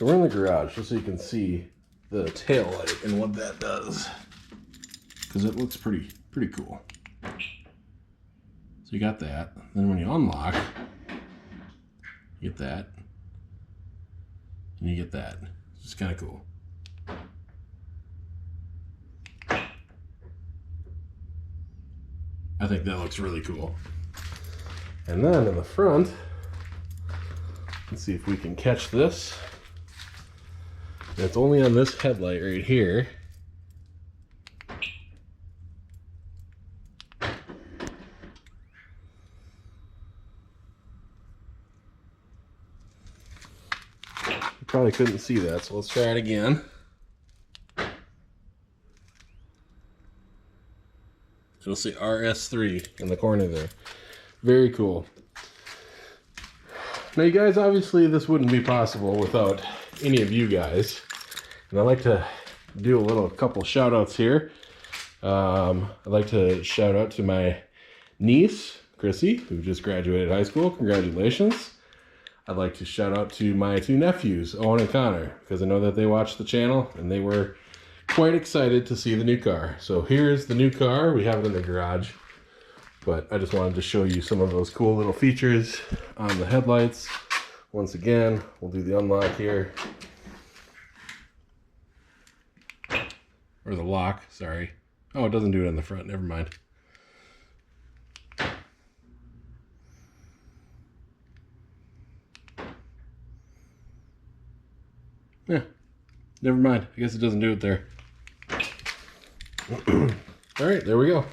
So we're in the garage just so you can see the tail light and what that does, because it looks pretty cool. So you got that. Then when you unlock, you get that, and you get that. It's just kind of cool. I think that looks really cool. And then in the front, let's see if we can catch this. And it's only on this headlight right here. You probably couldn't see that, so let's try it again. It'll say RS3 in the corner there. Very cool. Now you guys, obviously this wouldn't be possible without any of you guys. And I'd like to do a couple shout outs here. I'd like to shout out to my niece, Chrissy, who just graduated high school. Congratulations. I'd like to shout out to my two nephews, Owen and Connor, because I know that they watch the channel and they were quite excited to see the new car. So here's the new car. We have it in the garage, but I just wanted to show you some of those cool little features on the headlights. Once again, we'll do the unlock here. Or the lock, sorry. Oh, it doesn't do it on the front, never mind. Yeah, never mind. I guess it doesn't do it there. All right, there we go.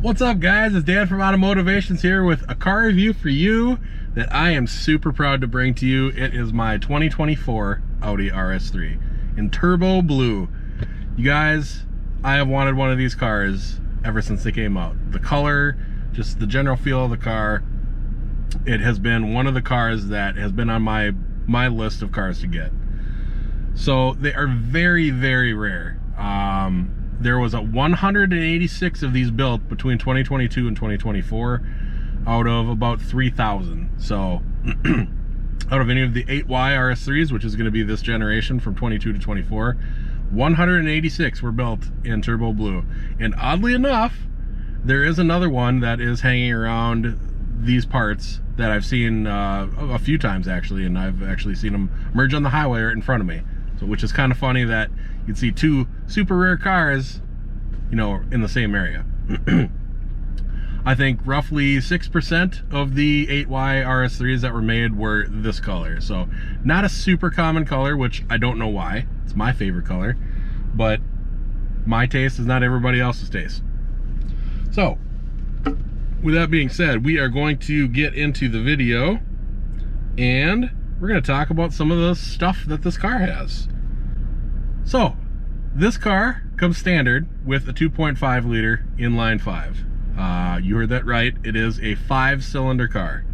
What's up, guys? It's Dan from AutoMotivationZ here with a car review for you that I am super proud to bring to you. It is my 2024 Audi RS3 in turbo blue. You guys, I have wanted one of these cars ever since they came out. The color, just the general feel of the car, it has been one of the cars that has been on my list of cars to get. So they are very, very rare. There was 186 of these built between 2022 and 2024 out of about 3,000. So out of any of the 8Y RS3s, which is going to be this generation from 22 to 24, 186 were built in turbo blue. And oddly enough, there is another one that is hanging around these parts that I've seen a few times actually, and I've actually seen them merge on the highway right in front of me. So, which is kind of funny that you'd see two super rare cars, you know, in the same area. I think roughly 6% of the 8Y RS3s that were made were this color. So not a super common color, which I don't know why. It's my favorite color, but my taste is not everybody else's taste. So with that being said, we are going to get into the video and we're going to talk about some of the stuff that this car has. So this car comes standard with a 2.5 liter inline 5. You heard that right. It is a 5-cylinder car.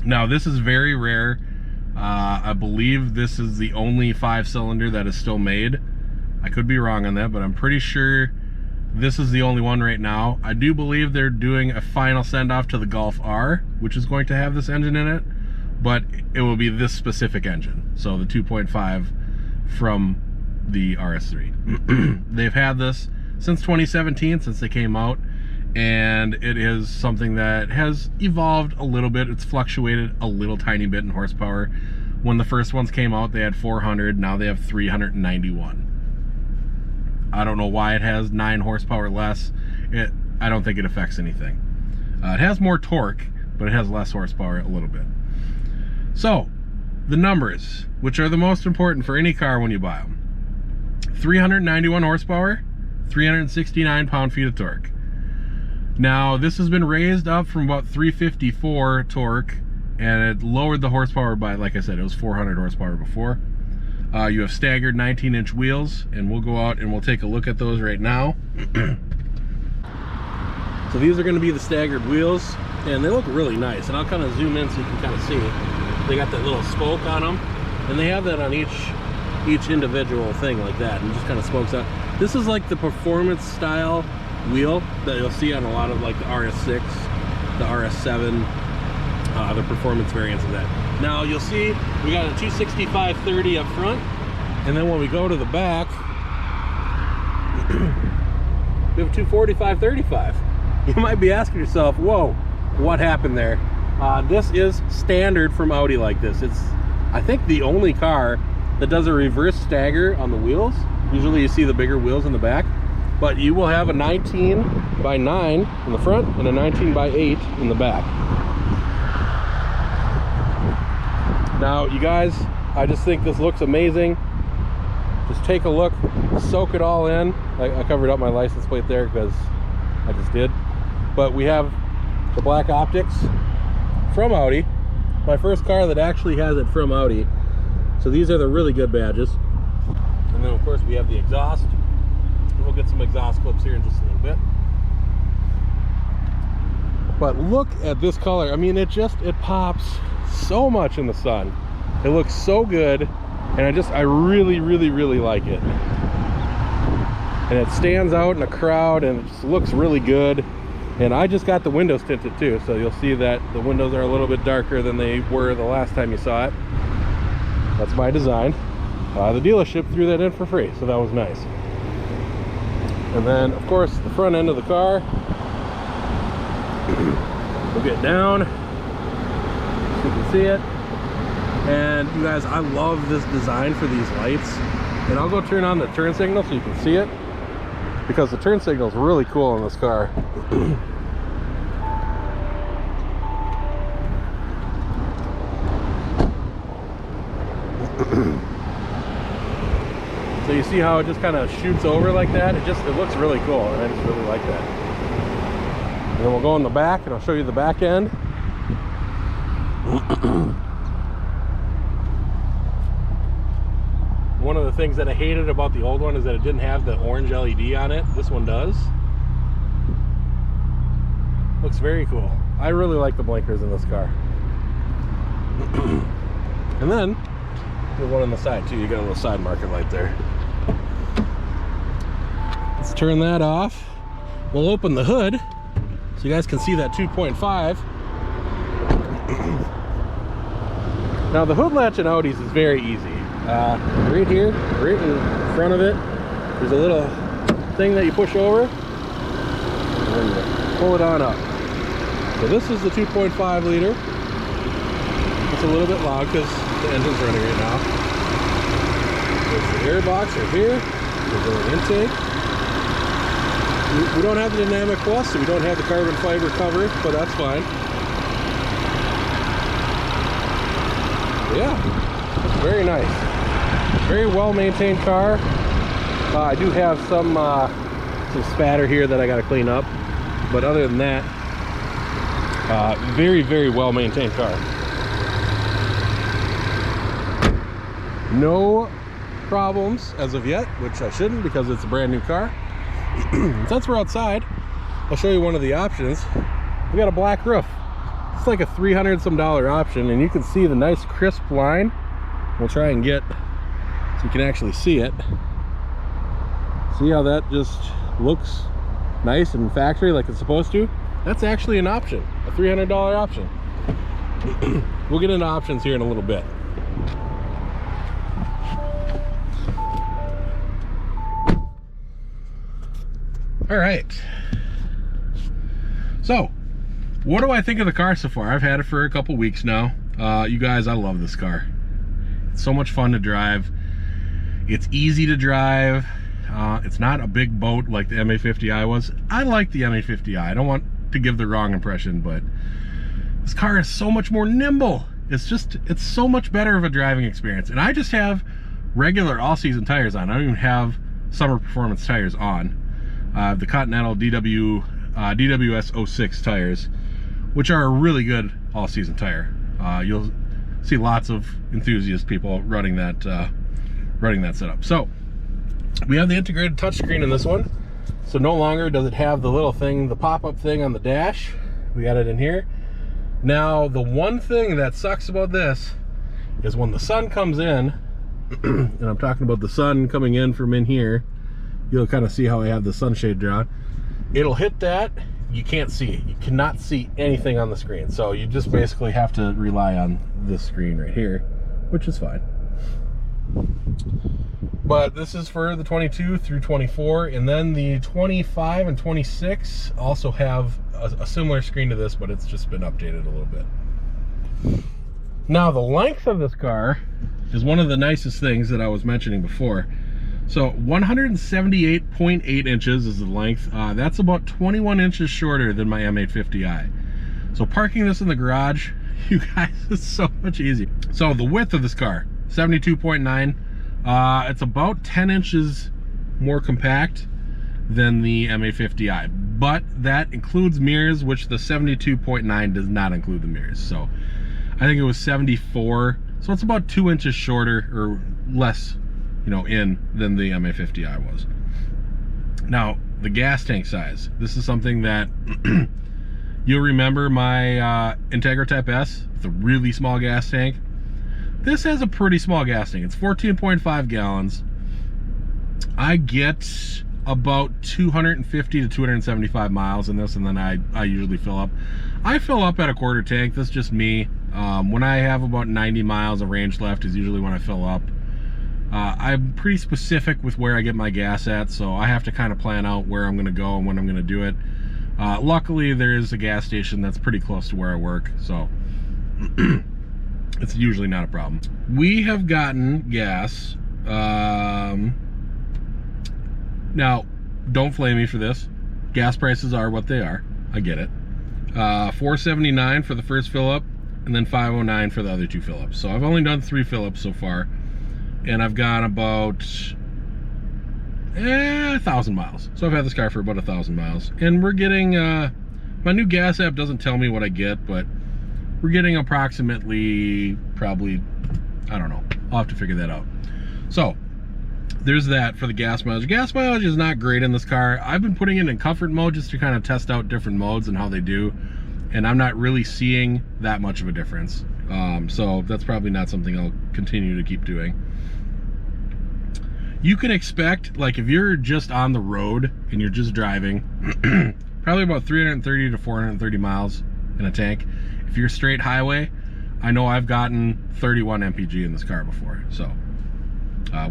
Now this is very rare. I believe this is the only 5-cylinder that is still made. I could be wrong on that, but I'm pretty sure this is the only one right now. I do believe they're doing a final send-off to the Golf R, which is going to have this engine in it, but it will be this specific engine. So the 2.5 from the RS3. They've had this since 2017, since they came out, and it is something that has evolved a little bit. It's fluctuated a little tiny bit in horsepower. When the first ones came out, they had 400. Now they have 391. I don't know why it has 9 horsepower less. I don't think it affects anything. It has more torque, but it has less horsepower a little bit. So the numbers, which are the most important for any car when you buy them: 391 horsepower, 369 pound-feet of torque. Now this has been raised up from about 354 torque, and it lowered the horsepower by, like I said, it was 400 horsepower before. You have staggered 19-inch wheels, and we'll go out and we'll take a look at those right now. So these are going to be the staggered wheels, and they look really nice. And I'll kind of zoom in so you can kind of see. They got that little spoke on them, and they have that on each individual thing like that, and just kind of spokes out. This is like the performance style wheel that you'll see on a lot of like the RS6, the RS7, the performance variants of that. Now you'll see we got a 265/30 up front, and then when we go to the back, we have a 245/35. You might be asking yourself, whoa, what happened there? This is standard from Audi like this. It's, I think, the only car that does a reverse stagger on the wheels. Usually you see the bigger wheels in the back, but you will have a 19/9 in the front and a 19/8 in the back. Now, you guys, I just think this looks amazing. Just take a look, soak it all in. I covered up my license plate there because I just did. But we have the black optics from Audi. My first car that actually has it from Audi. So these are the really good badges. And then of course we have the exhaust. And we'll get some exhaust clips here in just a little bit. But look at this color. I mean, it pops so much in the sun. It looks so good. And I really, really, really like it. And it stands out in a crowd and it just looks really good. And I just got the windows tinted too, so you'll see that the windows are a little bit darker than they were the last time you saw it. That's my design. The dealership threw that in for free, so that was nice. And then, of course, the front end of the car. We'll get down so you can see it. And you guys, I love this design for these lights. And I'll go turn on the turn signal so you can see it, because the turn signal is really cool in this car. So you see how it just kind of shoots over like that? It looks really cool, and I just really like that. And then we'll go in the back and I'll show you the back end. One of the things that I hated about the old one is that it didn't have the orange LED on it. This one does. Looks very cool. I really like the blinkers in this car. And then there's one on the side too. You got a little side marker light there. Let's turn that off. We'll open the hood so you guys can see that 2.5. Now the hood latch in Audis is very easy. Right here, right in front of it, there's a little thing that you push over and then you pull it on up. So this is the 2.5 liter. It's a little bit loud because the engine's running right now. There's the air box right here. There's the intake. We don't have the Dynamic Plus, so we don't have the carbon fiber cover, but that's fine. Yeah, it's very nice. Very well maintained car. I do have some spatter here that I got to clean up, but other than that, very, very well maintained car. No problems as of yet, which I shouldn't because it's a brand new car. Since we're outside, I'll show you one of the options. We got a black roof. It's like a $300 some option, and you can see the nice crisp line. We'll try and get so you can actually see it. See how that just looks nice and factory like it's supposed to? That's actually an option, a $300 option. We'll get into options here in a little bit. All right, so what do I think of the car so far? I've had it for a couple weeks now. You guys, I love this car. It's so much fun to drive. It's easy to drive. It's not a big boat like the MA50i was. I like the MA50i. I don't want to give the wrong impression, but this car is so much more nimble. It's so much better of a driving experience. And I just have regular all-season tires on. I don't even have summer performance tires on. The Continental DWS 06 tires, which are a really good all-season tire. You'll see lots of enthusiast people running that setup. So we have the integrated touchscreen in this one. So no longer does it have the little thing, the pop-up thing on the dash. We got it in here. Now the one thing that sucks about this is when the sun comes in, and I'm talking about the sun coming in from in here, you'll kind of see how I have the sunshade drawn. it'll hit that. You can't see it. You cannot see anything on the screen. So you just basically have to rely on this screen right here, which is fine. But this is for the 22 through 24, and then the 25 and 26 also have a similar screen to this, but it's just been updated a little bit. Now, the length of this car is one of the nicest things that I was mentioning before. So 178.8 inches is the length. That's about 21 inches shorter than my M850i. So parking this in the garage, you guys, is so much easier. So the width of this car, 72.9. It's about 10 inches more compact than the M850i, but that includes mirrors, which the 72.9 does not include the mirrors. So I think it was 74. So it's about 2 inches shorter or less, you know, than the M850i was. Now, the gas tank size. This is something that you'll remember my Integra Type S, the really small gas tank. This has a pretty small gas tank. It's 14.5 gallons. I get about 250 to 275 miles in this, and then I usually fill up. I fill up at a quarter tank. That's just me. When I have about 90 miles of range left is usually when I fill up. I'm pretty specific with where I get my gas at, so I have to kind of plan out where I'm going to go and when I'm going to do it. Luckily, there is a gas station that's pretty close to where I work, so it's usually not a problem. We have gotten gas. Now, don't flame me for this. Gas prices are what they are. I get it. $4.79 for the first fill up, and then $5.09 for the other two fill ups. So I've only done 3 fill ups so far, and I've gone about 1,000 miles. So I've had this car for about 1,000 miles, and we're getting my new gas app doesn't tell me what I get, but we're getting approximately, probably, I don't know, I'll have to figure that out. So there's that for the gas mileage. Gas mileage is not great in this car. I've been putting it in comfort mode just to kind of test out different modes and how they do, and I'm not really seeing that much of a difference. So that's probably not something I'll continue to keep doing. You can expect, like, if you're just on the road and you're just driving, probably about 330 to 430 miles in a tank. If you're straight highway, I know I've gotten 31 mpg in this car before. So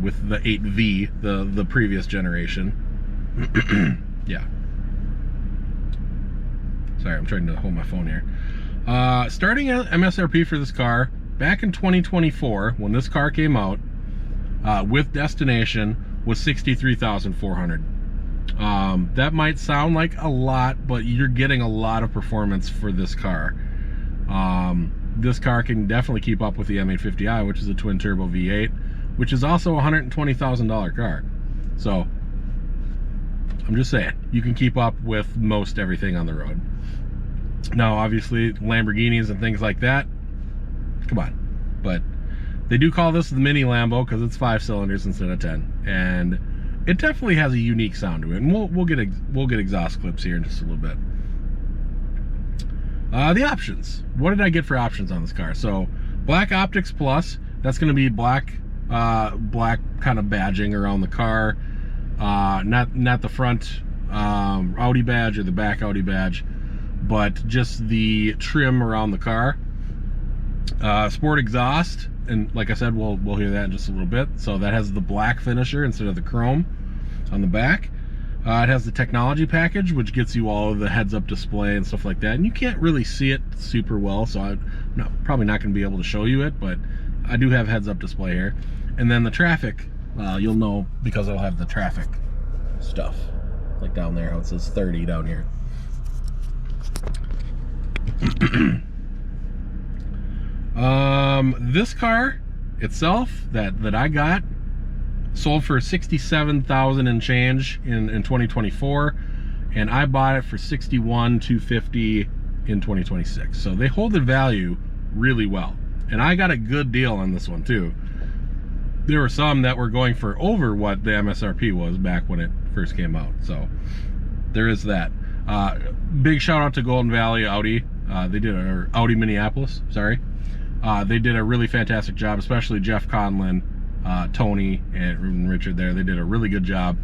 with the 8V, the previous generation. Yeah. Sorry, I'm trying to hold my phone here. Starting at MSRP for this car, back in 2024, when this car came out, with destination, was $63,400. That might sound like a lot, but you're getting a lot of performance for this car. This car can definitely keep up with the M850i, which is a twin turbo V8, which is also a $120,000 car. So I'm just saying, you can keep up with most everything on the road. Now, obviously, Lamborghinis and things like that, come on. But they do call this the mini Lambo because it's 5 cylinders instead of 10, and it definitely has a unique sound to it. And we'll get exhaust clips here in just a little bit. The options. What did I get for options on this car? So Black Optics Plus. That's going to be black kind of badging around the car. Not the front Audi badge or the back Audi badge, but just the trim around the car. Sport exhaust, and like I said, we'll hear that in just a little bit. So that has the black finisher instead of the chrome on the back. It has the technology package, which gets you all of the heads-up display and stuff like that. And you can't really see it super well, so I'm probably not going to be able to show you it, but I do have heads-up display here. And then the traffic, you'll know because I'll have the traffic stuff, like down there, how it says 30 down here. This car itself that I got sold for $67,000 and change in 2024, and I bought it for $61,250 in 2026. So they hold the value really well, and I got a good deal on this one too. There were some that were going for over what the MSRP was back when it first came out, so there is that. Big shout out to Golden Valley Audi. They did or Audi Minneapolis, sorry. They did a really fantastic job, especially Jeff Conlon, Tony, and Richard there. They did a really good job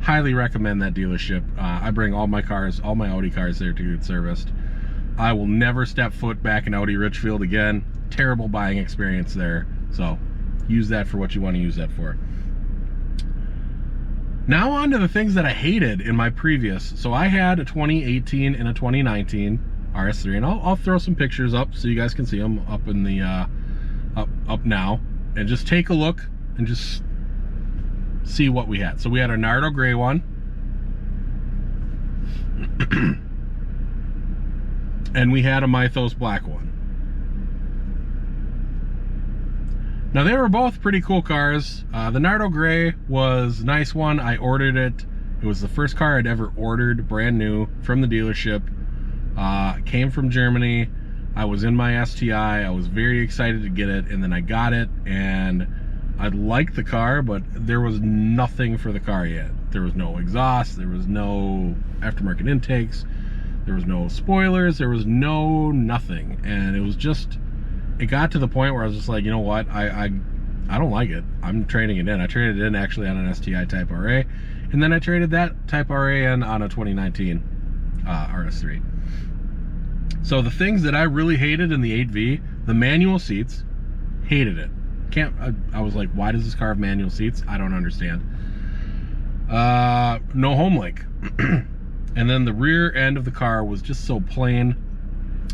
highly recommend that dealership. I bring all my Audi cars there to get serviced. I will never step foot back in Audi Richfield again. Terrible buying experience there. So use that for what you want to use that for. Now on to the things that I hated in my previous. So I had a 2018 and a 2019 RS3, and I'll throw some pictures up so you guys can see them up in the up now, and just take a look and just see what we had. So we had a Nardo gray one. And we had a Mythos black one. Now they were both pretty cool cars. The Nardo gray was a nice one. I ordered it. It was the first car I'd ever ordered, brand new, from the dealership. Came from Germany. I was in my STI. I was very excited to get it, and then I got it, and I liked the car, but there was nothing for the car yet. There was no exhaust. There was no aftermarket intakes. There was no spoilers, there was no nothing, and it was just, it got to the point where I was just like, you know what, I don't like it. I'm trading it in. I traded it in actually on an STI Type RA, and then I traded that Type RA in on a 2019 RS3. So the things that I really hated in the 8V, the manual seats, hated it. I was like, why does this car have manual seats? I don't understand. No home link. And then the rear end of the car was just so plain.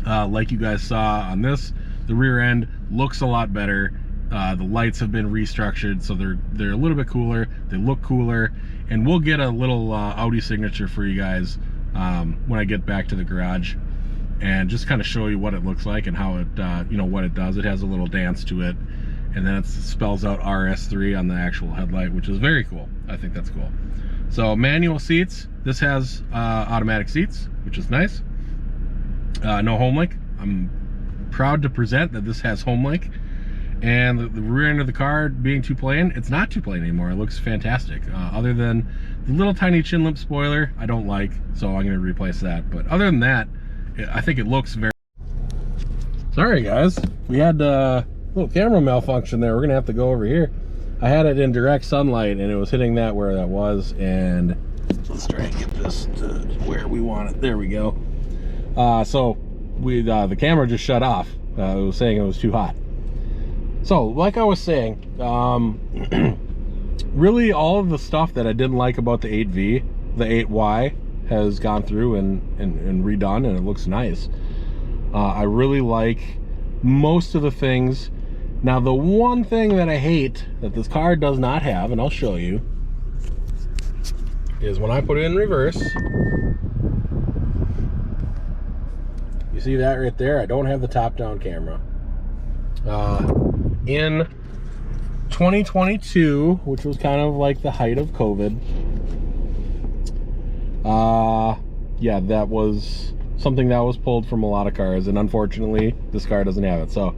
Like you guys saw on this, the rear end looks a lot better. The lights have been restructured, so they're a little bit cooler. They look cooler, and we'll get a little Audi signature for you guys when I get back to the garage, and just kind of show you what it looks like and how it, you know, what it does. It has a little dance to it, and then it spells out RS3 on the actual headlight, which is very cool. I think that's cool. So manual seats. This has automatic seats, which is nice. No home link. I'm proud to present that this has home link. And the rear end of the car being too plain, it's not too plain anymore. It looks fantastic. Other than the little tiny chin limp spoiler, I don't like, so I'm going to replace that. But other than that, I think it looks very... Sorry guys, we had a little camera malfunction there. We're going to have to go over here. I had it in direct sunlight, and it was hitting that where that was, and let's try and get this to where we want it. There we go. So the camera just shut off. It was saying it was too hot. So like I was saying, really all of the stuff that I didn't like about the 8V, the 8Y has gone through and redone, and it looks nice. I really like most of the things. Now the one thing that I hate that this car does not have, and I'll show you, is when I put it in reverse. You see that right there? I don't have the top-down camera. In 2022, which was kind of like the height of COVID, yeah, that was something that was pulled from a lot of cars, and unfortunately this car doesn't have it. So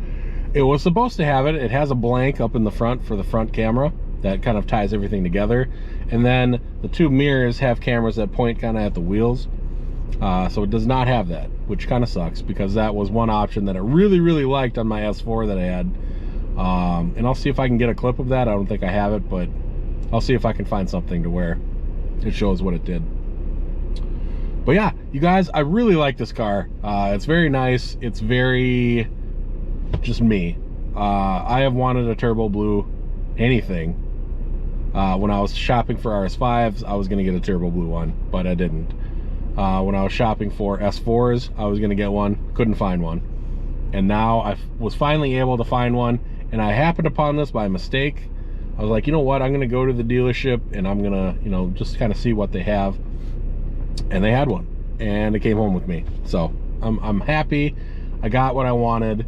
it was supposed to have it. It has a blank up in the front for the front camera that kind of ties everything together, and then the two mirrors have cameras that point kind of at the wheels. So it does not have that, which kind of sucks, because that was one option that I really liked on my S4 that I had. And I'll see if I can get a clip of that. I don't think I have it, but I'll see if I can find something to where it shows what it did. But yeah, you guys, I really like this car. It's very nice. It's very just me. I have wanted a turbo blue anything. When I was shopping for RS5s, I was going to get a turbo blue one, but I didn't. When I was shopping for S4s, I was going to get one, couldn't find one. And now I was finally able to find one, and I happened upon this by mistake. I was like, you know what, I'm going to go to the dealership, and I'm going to, you know, just kind of see what they have. And they had one, and it came home with me. So I'm happy. I got what I wanted,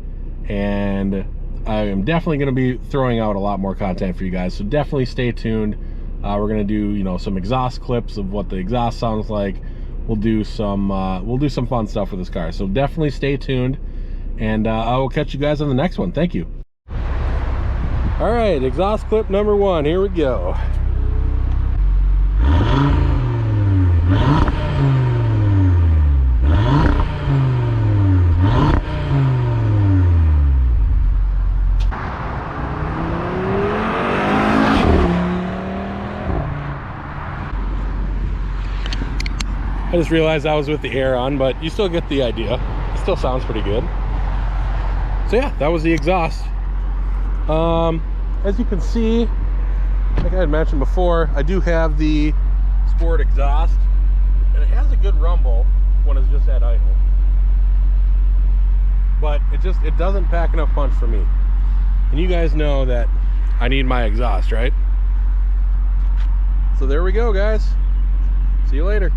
and I am definitely going to be throwing out a lot more content for you guys. So definitely stay tuned. We're going to do, you know, some exhaust clips of what the exhaust sounds like. We'll do some fun stuff with this car. So definitely stay tuned, and I will catch you guys on the next one. Thank you. All right, exhaust clip number 1. Here we go. I just realized I was with the air on, but you still get the idea. It still sounds pretty good. So yeah, that was the exhaust. As you can see, like I had mentioned before, I do have the sport exhaust, and it has a good rumble when it's just at idle. But it doesn't pack enough punch for me. And you guys know that I need my exhaust, right? So there we go, guys. See you later.